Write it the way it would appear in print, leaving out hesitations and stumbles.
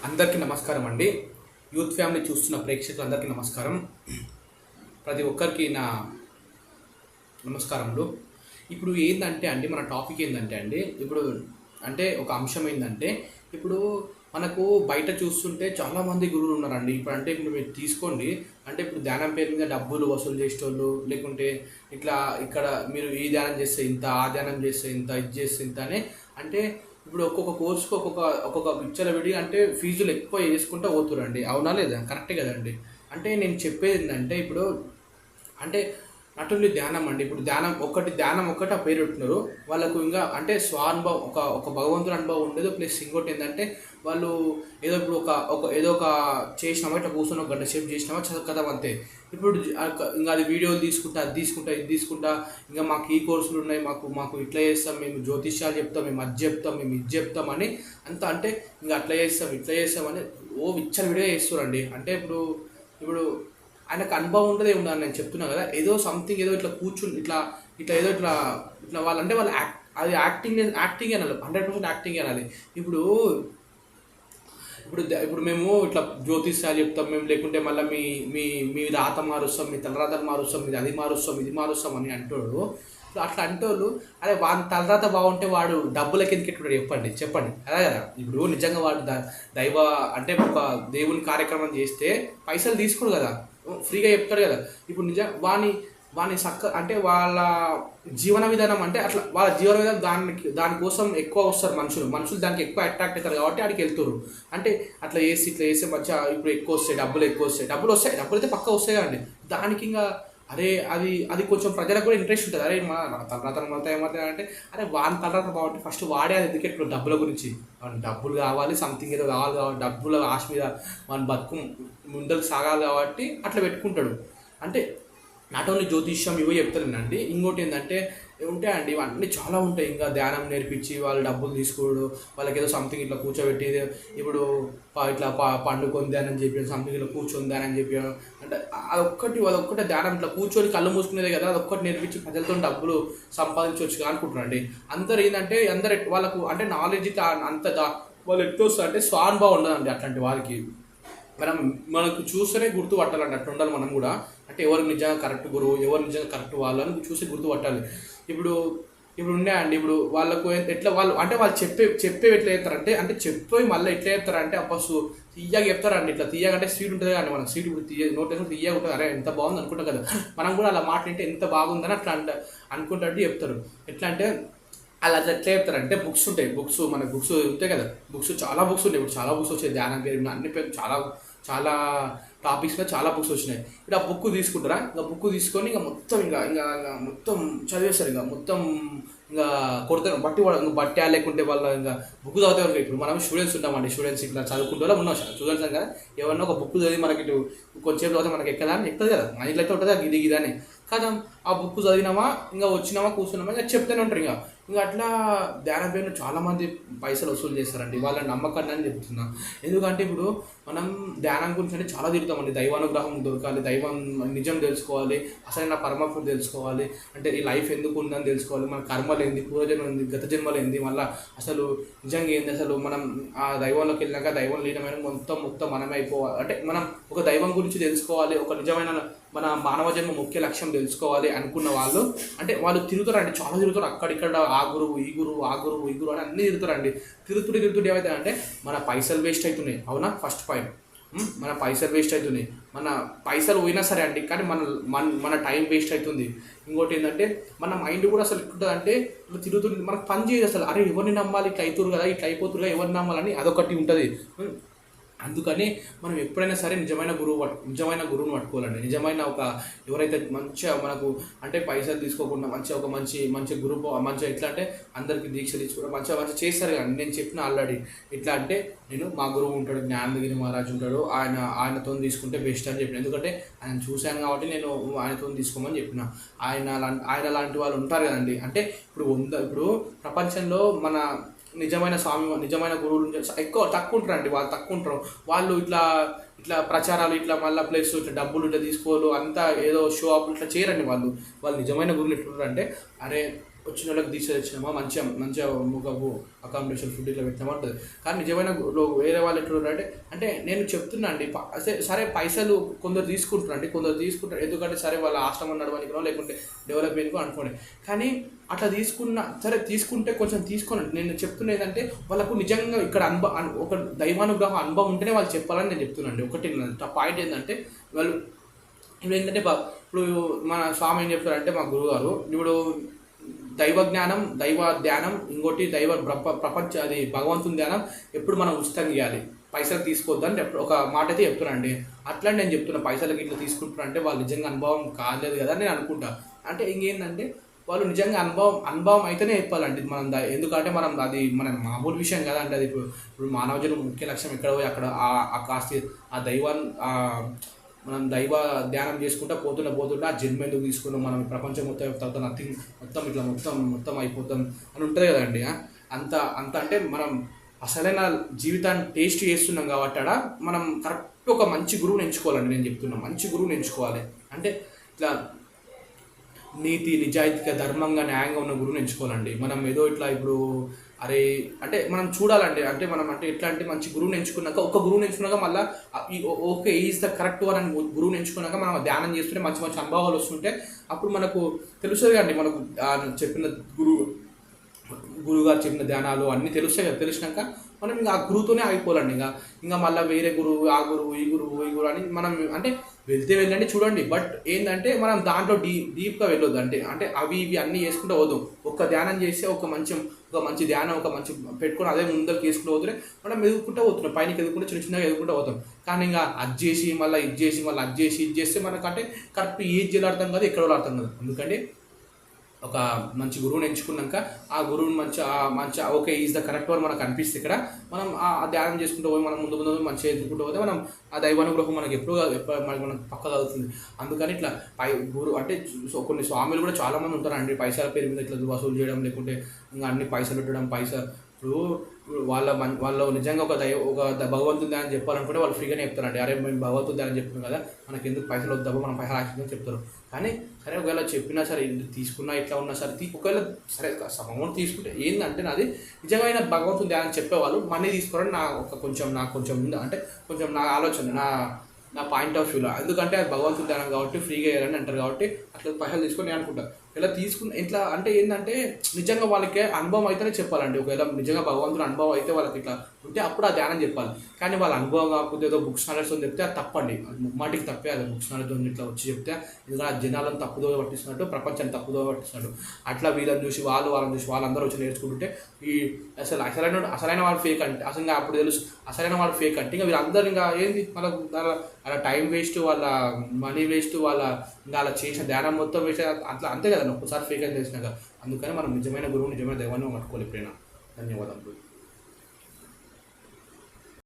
అందరికీ నమస్కారం అండి. యూత్ ఫ్యామిలీ చూస్తున్న ప్రేక్షకులందరికీ నమస్కారం. ప్రతి ఒక్కరికి నా నమస్కారములు. ఇప్పుడు ఏందంటే అండి, మన టాపిక్ ఏందంటే అండి, ఇప్పుడు అంటే ఒక అంశం ఏందంటే, ఇప్పుడు మనకు బయట చూస్తుంటే చాలామంది గురువులు ఉన్నారండి. ఇప్పుడు మీరు తీసుకోండి, అంటే ఇప్పుడు ధ్యానం పేరు మీద డబ్బులు వసూలు చేసేటోళ్ళు, లేకుంటే ఇట్లా ఇక్కడ మీరు ఈ ధ్యానం చేస్తే ఇంత, ఆ ధ్యానం చేస్తే ఇంత, ఇది చేస్తే ఇంత అని అంటే ఇప్పుడు ఒక్కొక్క కోర్సుకు ఒక్కొక్క విచ్చలవిడి అంటే ఫీజులు ఎక్కువ వేసుకుంటూ పోతురండి. అవునా లేదా? కరెక్టే కదండి. అంటే నేను చెప్పేది ఏంటంటే ఇప్పుడు అంటే నాట్ ఓన్లీ ధ్యానం అండి. ఇప్పుడు ధ్యానం ఒక్కటి ఆ పేరు పెట్టున్నారు. వాళ్ళకు ఇంకా అంటే స్వానుభవం ఒక భగవంతుని అనుభవం ఉండదు. ప్లస్ ఇంకోటి ఏంటంటే వాళ్ళు ఏదో ఇప్పుడు ఏదో ఒక చేసినామా, ఇట్లా కూర్చొని ఒక గంట సేపు చేసినామా చదువు కదా అంతే. ఇప్పుడు ఇంకా అది వీడియోలు తీసుకుంటా, అది తీసుకుంటా, ఇది తీసుకుంటా, ఇంకా మాకు ఈ కోర్సులు ఉన్నాయి, మాకు మాకు ఇట్లా చేస్తాం, మేము జ్యోతిష్యాలు చెప్తాం, మేము అది చెప్తాం, మేము ఇది చెప్తామని అంత అంటే ఇంకా అట్లా చేస్తాం, ఇట్లా చేస్తామని విచ్చల వీడియో చేస్తారండి. అంటే ఇప్పుడు ఆయనకు అనుభవం ఉండదే ఉండదు నేను చెప్తున్నా కదా. ఏదో సంథింగ్ ఏదో ఇట్లా కూర్చుని ఇట్లా ఇట్లా ఏదో ఇట్లా ఇట్లా వాళ్ళంటే వాళ్ళు అది యాక్టింగ్ అనాలి, 100% యాక్టింగ్ అనాలి. ఇప్పుడు ఇప్పుడు ఇప్పుడు మేము ఇట్లా జ్యోతిష్యాలు చెప్తాం మేము, లేకుంటే మళ్ళీ మీ మీ మీ రాత మారుస్తాం, మీ తలరాతలు మారుస్తాం, మీది అది మారుస్తాం, ఇది మారుస్తాం అని అంటాడు. అట్లా అంటోళ్ళు అదే వాడి తలరాత బాగుంటే వాడు డబ్బులకి ఎందుకు ఎట్టుకుంటాడు చెప్పండి అదే కదా. ఇప్పుడు నిజంగా వాడు దైవ అంటే ఒక దేవుని కార్యక్రమం చేస్తే పైసలు తీసుకోడు కదా, ఫ్రీగా చెప్తాడు కదా. ఇప్పుడు వాని అంటే వాళ్ళ జీవన విధానం అంటే అట్లా వాళ్ళ జీవన విధానం దానికోసం ఎక్కువ వస్తారు మనుషులు దానికి ఎక్కువ అట్రాక్ట్ అవుతారు కాబట్టి ఆడికి వెళ్తారు. అంటే అట్లా ఇట్లా చేస్తే మంచిగా ఇప్పుడు ఎక్కువ వస్తాయి, డబ్బులు వస్తాయి, డబ్బులు అయితే పక్క వస్తాయి కదండి. దానికి ఇంకా అరే అది కొంచెం ప్రజలకు కూడా ఇంట్రెస్ట్ ఉంటుంది. అరే మన తర్వాత ఏమవుతాయి అంటే అరే వాని తర్వాత బాగుంటే ఫస్ట్ వాడే అది ఎందుకు డబ్బుల గురించి డబ్బులు కావాలి, సంథింగ్ ఏదో కావాలి డబ్బుల ఆశ మీద మన బతుకు ముందరకు సాగాలి కాబట్టి అట్లా పెట్టుకుంటాడు. అంటే నాట్ ఓన్లీ జ్యోతిష్యం ఇవో చెప్తానండి, ఇంకోటి ఏంటంటే ఉంటాయండి ఇవన్నీ చాలా ఉంటాయి. ఇంకా ధ్యానం నేర్పించి వాళ్ళు డబ్బులు తీసుకోడు, వాళ్ళకి ఏదో సంథింగ్ ఇట్లా కూర్చోబెట్టి ఇప్పుడు ఇట్లా పండుకొని ధ్యానం చెప్పి సంథింగ్ ఇట్లా కూర్చొని ధ్యానం చెప్పి అంటే అదొక్కటే ధ్యానం ఇట్లా కూర్చొని కళ్ళు మూసుకునేదే కదా, అదొక్కటి నేర్పించి ప్రజలతో డబ్బులు సంపాదించవచ్చు అనుకుంటున్నారండి. అందరు వాళ్ళకు అంటే నాలెడ్జ్ అంత వాళ్ళు ఎట్లా వస్తారు అంటే స్వానుభవం ఉండదండి అట్లాంటి వారికి. మనకు చూస్తేనే గుర్తుపట్టాలండి, అట్లా ఉండాలి మనం కూడా. అంటే ఎవరు నిజంగా కరెక్ట్ గురువు, ఎవరు నిజంగా కరెక్ట్ వాళ్ళని చూసి గుర్తుపట్టాలి. ఇప్పుడు ఉన్నాయండి, ఇప్పుడు వాళ్ళకు ఎట్లా వాళ్ళు చెప్పేవి ఎట్లా చేస్తారంటే అంటే చెప్పి మళ్ళీ ఎట్లా చెప్తారంటే అప్పసు తీయగా చెప్తారండి. ఇట్లా తీయగా అంటే స్వీట్ ఉంటుంది కానీ మనం స్వీట్ ఇప్పుడు నోట్ వేసుకుంటే తీయగా ఉంటుంది. అరే ఎంత బాగుంది అనుకుంటాం కదా, మనం కూడా అలా మాట్లాడితే ఎంత బాగుందని అట్లా అనుకుంటాడు చెప్తారు. ఎట్లా అంటే అలా ఎట్లా చెప్తారంటే బుక్స్ మన బుక్స్ ఉంటాయి కదా, చాలా బుక్స్ ఉంటాయి. ఇప్పుడు చాలా బుక్స్ వచ్చాయి ధ్యానం పేరు అన్ని పేరు చాలా టాపిక్స్ మీద చాలా బుక్స్ వచ్చినాయి. ఇప్పుడు ఆ బుక్ తీసుకుంటారా, ఇంకా బుక్ తీసుకొని ఇంకా మొత్తం చదివేస్తారు. ఇంకా మొత్తం ఇంకా కొడతారు బట్టి లేకుంటే వాళ్ళ ఇంకా బుక్ చదువుతారు. ఇప్పుడు మనం స్టూడెంట్స్ ఉంటామండి, స్టూడెంట్స్ ఇట్లా చదువుకుంటూ ఉన్నాం స్టూడెంట్స్ కదా. ఎవరన్నా ఒక బుక్ చదివి మనకి ఇటు కొంచెం చదివితే మనకి ఎక్కదా అని ఎక్కుతుంది కదా, మన ఇట్లయితే ఉంటుంది ఇది అని కదా. ఆ బుక్ చదివినామా ఇంకా వచ్చినామా కూర్చున్నామా ఇంకా చెప్తూనే ఉంటారు. ఇంకా అట్లా ధ్యాన పేరును చాలామంది పైసలు వసూలు చేస్తారండి, వాళ్ళ నమ్మకాన్ని అని చెప్తున్నా. ఎందుకంటే ఇప్పుడు మనం ధ్యానం గురించి అంటే చాలా తిరుగుతామండి. దైవానుగ్రహం దొరకాలి, దైవం నిజం తెలుసుకోవాలి, అసలు నా పరమాత్మ తెలుసుకోవాలి, అంటే ఈ లైఫ్ ఎందుకు ఉందని తెలుసుకోవాలి, మన కర్మలు ఏంది, పూర్వజన్మ ఏంది, గత జన్మలు ఏంది, మళ్ళీ అసలు నిజంగా ఏంది, అసలు మనం ఆ దైవంలోకి వెళ్ళినాక దైవం లీనమైన మొత్తం మనమే అయిపోవాలి. అంటే మనం ఒక దైవం గురించి తెలుసుకోవాలి, ఒక నిజమైన మన మానవ జన్మ ముఖ్య లక్ష్యం తెలుసుకోవాలి అనుకున్న వాళ్ళు అంటే వాళ్ళు తిరుగుతారండి, చాలా తిరుగుతారు. అక్కడిక్కడ ఆ గురువు ఈ గురువు అని అన్నీ తిరుగుతారండి. తిరుగుతుంటే ఏమవుతాయంటే మన పైసలు వేస్ట్ అవుతున్నాయి. అవునా? ఫస్ట్ పాయింట్, మన పైసలు వేస్ట్ అవుతున్నాయి. మన పైసలు పోయినా సరే అండి, కానీ మన టైం వేస్ట్ అవుతుంది. ఇంకోటి ఏంటంటే మన మైండ్ కూడా అసలు ఎట్లుంటుంది అంటే ఇట్లా తిరుగుతుంది, మనకు పని చేయదు అసలు. అరే ఎవరిని నమ్మాలి, ఇట్లా అవుతురు కదా, ఇట్లా అయిపోతురు కదా, ఎవరిని నమ్మాలని అదొకటి ఉంటుంది. అందుకని మనం ఎప్పుడైనా సరే నిజమైన గురువుని పట్టుకోవాలండి. నిజమైన ఎవరైతే మంచిగా మనకు అంటే పైసలు తీసుకోకుండా మంచిగా మంచి గురువు మంచిగా ఎట్లా అంటే అందరికీ దీక్షలు తీసుకోవడం మంచిగా చేస్తారు. కానీ నేను చెప్పిన ఆల్రెడీ ఎట్లా అంటే నేను మా గురువు ఉంటాడు, జ్ఞానగిరి మహారాజు ఉంటాడు, ఆయనతో తీసుకుంటే బెస్ట్ అని చెప్పిన. ఎందుకంటే ఆయన చూశాను కాబట్టి నేను ఆయనతో తీసుకోమని చెప్పిన. ఆయన లాంటి వాళ్ళు ఉంటారు కదండి. అంటే ఇప్పుడు ప్రపంచంలో మన నిజమైన గురువులు తక్కువ ఉంటారండి. వాళ్ళు తక్కువ ఉంటారు. వాళ్ళు ఇట్లా ప్రచారాలు ఇట్లా మళ్ళీ ప్లస్ ఇట్లా డబ్బులు ఇట్లా తీసుకోవాలి అంతా ఏదో షో అప్ ఇట్లా చేయరండి. వాళ్ళు నిజమైన గురువులు ఎట్లుంటారు అంటే అరే వచ్చిన వాళ్ళకి తీసేసినామా, మంచిగా మంచిగా ముఖపు అకామిడేషన్ ఫుడ్ ఇట్లా పెట్టినామా ఉంటుంది. కానీ నిజమైన వేరే వాళ్ళు ఎట్లా అంటే అంటే నేను చెప్తున్నా అండి, సరే పైసలు కొందరు తీసుకుంటారండి, కొందరు తీసుకుంటారు ఎందుకంటే సరే వాళ్ళ ఆశ్రమం నడవడానికో లేకుంటే డెవలప్మెంట్కో అనుకోండి. కానీ అట్లా సరే తీసుకుంటే కొంచెం తీసుకోనండి. నేను చెప్తున్నా ఏంటంటే వాళ్ళకు నిజంగా ఇక్కడ ఒక దైవానుగ్రహం అనుభవం ఉంటేనే వాళ్ళు చెప్పాలని నేను చెప్తున్నాను. ఒకటి పాయింట్ ఏంటంటే వాళ్ళు ఇప్పుడు ఏంటంటే ఇప్పుడు మన స్వామి ఏం చెప్తారంటే మా గురువుగారు ఇప్పుడు దైవ జ్ఞానం, దైవ ధ్యానం, ఇంకోటి ప్రపంచ అది భగవంతుని ధ్యానం ఎప్పుడు మనం ఉచితంగా ఇవ్వాలి, పైసలు తీసుకోవద్దని ఒక మాట అయితే చెప్తున్నానండి. అట్లా నేను చెప్తున్నా పైసలకి ఇట్లా తీసుకుంటున్నా అంటే వాళ్ళు నిజంగా అనుభవం కాలేదు కదా అని నేను అనుకుంటా. అంటే ఇంకేంటంటే వాళ్ళు నిజంగా అనుభవం అయితేనే చెప్పాలండి మనం ఎందుకంటే మనం అది మన మామూలు విషయం కదా అంటే అది ఇప్పుడు మానవ జన్మ ముఖ్య లక్ష్యం ఎక్కడ పోయి అక్కడ ఆ కాస్త ఆ దైవాన్ని మనం దైవ ధ్యానం చేసుకుంటా పోతుంటే ఆ జన్మ ఎందుకు తీసుకున్నాం, మనం ప్రపంచం తర్వాత నథింగ్ మొత్తం ఇట్లా మొత్తం అయిపోతాం అని ఉంటుంది కదండి. అంత అంత అంటే మనం అసలైన జీవితాన్ని టేస్ట్ చేస్తున్నాం కాబట్టి అక్కడ మనం కరెక్ట్ ఒక మంచి గురువుని ఎంచుకోవాలండి. నేను చెప్తున్నాను మంచి గురువుని ఎంచుకోవాలి అంటే ఇట్లా నీతి నిజాయితీగా ధర్మంగా న్యాయంగా ఉన్న గురువుని ఎంచుకోవాలండి. మనం ఏదో ఇట్లా ఇప్పుడు అరే అంటే మనం చూడాలండి, అంటే మనం అంటే ఎట్లా అంటే మంచి గురువుని ఎంచుకున్నాక ఒక గురువుని ఎంచుకున్నాక మళ్ళీ okay is the correct one అని గురువుని ఎంచుకున్నాక మనం ధ్యానం చేస్తుంటే మంచి మంచి అనుభవాలు వస్తుంటే అప్పుడు మనకు తెలుస్తుంది కండి, మనకు చెప్పిన గురువుగారు చెప్పిన ధ్యానాలు అన్నీ తెలుస్తాయి కదా. తెలిసినాక మనం ఇంకా ఆ గురువుతోనే ఆగిపోవాలండి. ఇంకా మళ్ళీ వేరే గురువు ఆ గురువు ఈ గురువు అని మనం అంటే వెళ్ళండి చూడండి. బట్ ఏంటంటే మనం దాంట్లో డీప్గా వెళ్ళొద్దు. అంటే అవి ఇవి అన్నీ చేసుకుంటూ పోదాం. ఒక ధ్యానం చేస్తే ఒక మంచి ధ్యానం ఒక మంచి పెట్టుకొని అదే ముందరికి వేసుకుంటూ పోతుంటే మనం ఎదుగుకుంటూ పోతున్నాం, పైనకి ఎదుగుకుంటే చిన్నగా ఎదుగుకుంటూ పోతాం. కానీ ఇంకా అది చేసి మళ్ళీ ఇది చేస్తే మనకంటే కరెక్ట్ ఏది చేయాలి అర్థం కాదు, ఎక్కడ అర్థం కాదు. ఎందుకంటే ఒక మంచి గురువుని ఎంచుకున్నాక ఆ గురువుని మంచి okay is the correct one మనకు అనిపిస్తే ఇక్కడ మనం ఆ ధ్యానం చేసుకుంటూ పోయి మనం ముందు మంచిగా ఎదుర్కొంటూ పోతే మనం ఆ దైవానుగ్రహం మనకి ఎప్పుడు మనకు పక్కగా అవుతుంది. అందుకని ఇట్లా గురువు అంటే కొన్ని స్వాములు కూడా చాలామంది ఉంటారండి, పైసల పేరు మీద ఇట్లా వసూలు చేయడం లేకుంటే ఇంకా అన్ని పైసలు పెట్టడం ఇప్పుడు వాళ్ళు నిజంగా ఒక భగవంతుడి అని చెప్పాలనుకుంటే వాళ్ళు ఫ్రీగానే చెప్తారండి. అరే మేము భగవంతుడి అని చెప్తున్నాం కదా, మనకి ఎందుకు పైసలు వద్దామో మనం పైసలు ఆశించని చెప్తారు. కానీ సరే ఒకవేళ చెప్పినా సరే తీసుకున్నా ఇట్లా ఉన్నా సరే ఒకవేళ సరే అమౌంట్ తీసుకుంటే ఏంటంటే నాది నిజమైన భగవంతుడి అని చెప్పేవాళ్ళు మనీ తీసుకోవడం నాకు కొంచెం అంటే కొంచెం నా ఆలోచన నా పాయింట్ ఆఫ్ వ్యూలో. ఎందుకంటే అది భగవంతుడి ధ్యానం కాబట్టి ఫ్రీగా వేయాలని అంటారు కాబట్టి అట్లా పైసలు తీసుకొని నేను అనుకుంటాను. ఇలా ఇట్లా అంటే ఏంటంటే నిజంగా వాళ్ళకి అనుభవం అయితేనే చెప్పాలండి. ఒకవేళ నిజంగా భగవంతుని అనుభవం అయితే వాళ్ళకి ఇట్లా ఉంటే అప్పుడు ఆ ధ్యానం చెప్పాలి. కానీ వాళ్ళ అనుభవం కాకపోతే ఏదో బుక్స్ నాలెడ్జ్ అని చెప్తే అది తప్పండి, ముమ్మాటికి తప్పే. అది బుక్స్ నాలెడ్జ్ అని ఇట్లా వచ్చి చెప్తే ఎందుకంటే ఆ జనాలను తప్పుదో పట్టిస్తున్నట్టు, ప్రపంచాన్ని తప్పుదో పట్టిస్తున్నట్టు. అట్లా వాళ్ళని చూసి వాళ్ళందరూ వచ్చి నేర్చుకుంటుంటే ఈ అసలైన వాళ్ళు ఫేక్ అంటే అసలు అప్పుడు తెలుసు అసలైన వాళ్ళు ఫేక్ అంటే ఇంకా వీళ్ళందరూ ఇంకా ఏంది వాళ్ళ టైం వేస్ట్, వాళ్ళ మనీ వేస్ట్, ఇంకా అలా చేసిన ధ్యానం మొత్తం వేస్ట్ అట్లా అంతే కదా. ఒక్కసారి ఫేక్ అని తెలిసినాక అందుకని మనం నిజమైన గురువు నిజమైన దైవాన్ని పట్టుకోవాలి ఎప్పుడైనా. ధన్యవాదాలు.